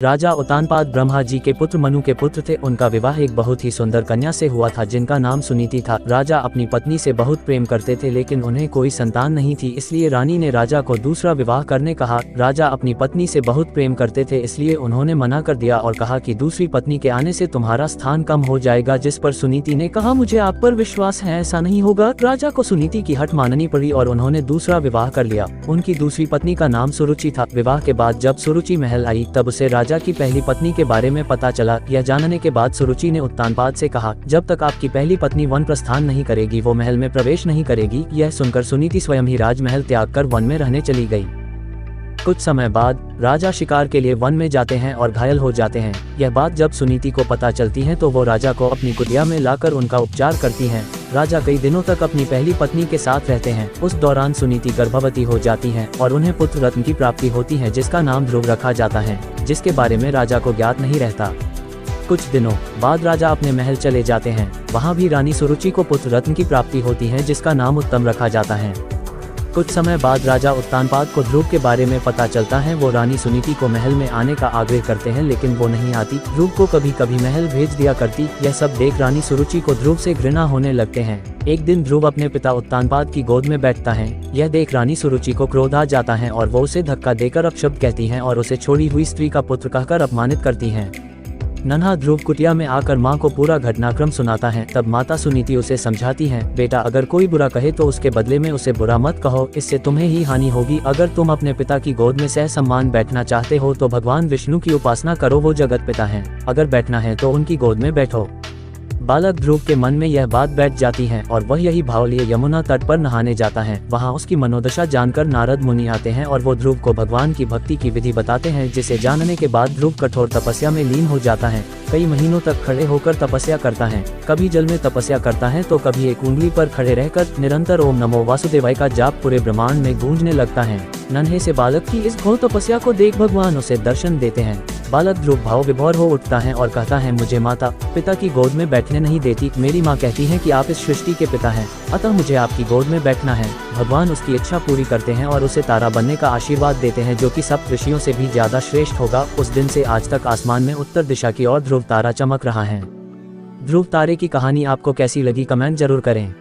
राजा उत्तानपाद ब्रह्मा जी के पुत्र मनु के पुत्र थे। उनका विवाह एक बहुत ही सुंदर कन्या से हुआ था जिनका नाम सुनीति था। राजा अपनी पत्नी से बहुत प्रेम करते थे लेकिन उन्हें कोई संतान नहीं थी, इसलिए रानी ने राजा को दूसरा विवाह करने कहा। राजा अपनी पत्नी से बहुत प्रेम करते थे इसलिए उन्होंने मना कर दिया और कहा कि दूसरी पत्नी के आने से तुम्हारा स्थान कम हो जाएगा, जिस पर सुनीति ने कहा मुझे आप पर विश्वास है, ऐसा नहीं होगा। राजा को सुनीति की हट माननी पड़ी और उन्होंने दूसरा विवाह कर लिया। उनकी दूसरी पत्नी का नाम सुरुचि था। विवाह के बाद जब सुरुचि महल आई तब उसे राजा की पहली पत्नी के बारे में पता चला। यह जानने के बाद सुरुचि ने उत्तानपाद से कहा, जब तक आपकी पहली पत्नी वन प्रस्थान नहीं करेगी वो महल में प्रवेश नहीं करेगी। यह सुनकर सुनीति स्वयं ही राजमहल त्याग कर वन में रहने चली गई। कुछ समय बाद राजा शिकार के लिए वन में जाते हैं और घायल हो जाते हैं। यह बात जब सुनीति को पता चलती है तो वो राजा को अपनी कुटिया में लाकर उनका उपचार करती हैं। राजा कई दिनों तक अपनी पहली पत्नी के साथ रहते हैं। उस दौरान सुनीति गर्भवती हो जाती हैं और उन्हें पुत्र रत्न की प्राप्ति होती है जिसका नाम ध्रुव रखा जाता है, जिसके बारे में राजा को ज्ञात नहीं रहता। कुछ दिनों बाद राजा अपने महल चले जाते हैं। वहाँ भी रानी सुरुचि को पुत्र रत्न की प्राप्ति होती है जिसका नाम उत्तम रखा जाता है। कुछ समय बाद राजा उत्तानपाद को ध्रुव के बारे में पता चलता है। वो रानी सुनीति को महल में आने का आग्रह करते हैं लेकिन वो नहीं आती। ध्रुव को कभी कभी महल भेज दिया करती। यह सब देख रानी सुरुचि को ध्रुव से घृणा होने लगते हैं। एक दिन ध्रुव अपने पिता उत्तानपाद की गोद में बैठता है। यह देख रानी सुरुचि को क्रोध आ जाता है और वो उसे धक्का देकर अपशब्द कहती हैं और उसे छोड़ी हुई स्त्री का पुत्र कहकर अपमानित करती हैं। नन्हा ध्रुव कुटिया में आकर माँ को पूरा घटनाक्रम सुनाता है। तब माता सुनीति उसे समझाती हैं, बेटा अगर कोई बुरा कहे तो उसके बदले में उसे बुरा मत कहो, इससे तुम्हें ही हानि होगी। अगर तुम अपने पिता की गोद में सह सम्मान बैठना चाहते हो तो भगवान विष्णु की उपासना करो, वो जगत पिता हैं। अगर बैठना है तो उनकी गोद में बैठो। बालक ध्रुव के मन में यह बात बैठ जाती है और वह यही भाव लिए यमुना तट पर नहाने जाता है। वहाँ उसकी मनोदशा जानकर नारद मुनि आते हैं और वो ध्रुव को भगवान की भक्ति की विधि बताते हैं, जिसे जानने के बाद ध्रुव कठोर तपस्या में लीन हो जाता है। कई महीनों तक खड़े होकर तपस्या करता है। कभी जल में तपस्या करता है तो कभी एक उंगली पर खड़े रहकर निरंतर ओम नमो वासुदेवाय का जाप पूरे ब्रह्मांड में गूंजने लगता है। नन्हे से बालक की इस घोर तपस्या को देख भगवान उसे दर्शन देते हैं। बालक ध्रुव भाव विभोर हो उठता है और कहता है, मुझे माता पिता की गोद में बैठने नहीं देती। मेरी माँ कहती है कि आप इस सृष्टि के पिता हैं, अतः मुझे आपकी गोद में बैठना है। भगवान उसकी इच्छा पूरी करते हैं और उसे तारा बनने का आशीर्वाद देते हैं, जो कि सप्त ऋषियों से भी ज्यादा श्रेष्ठ होगा। उस दिन से आज तक आसमान में उत्तर दिशा की ओर ध्रुव तारा चमक रहा है। ध्रुव तारे की कहानी आपको कैसी लगी कमेंट जरूर करें।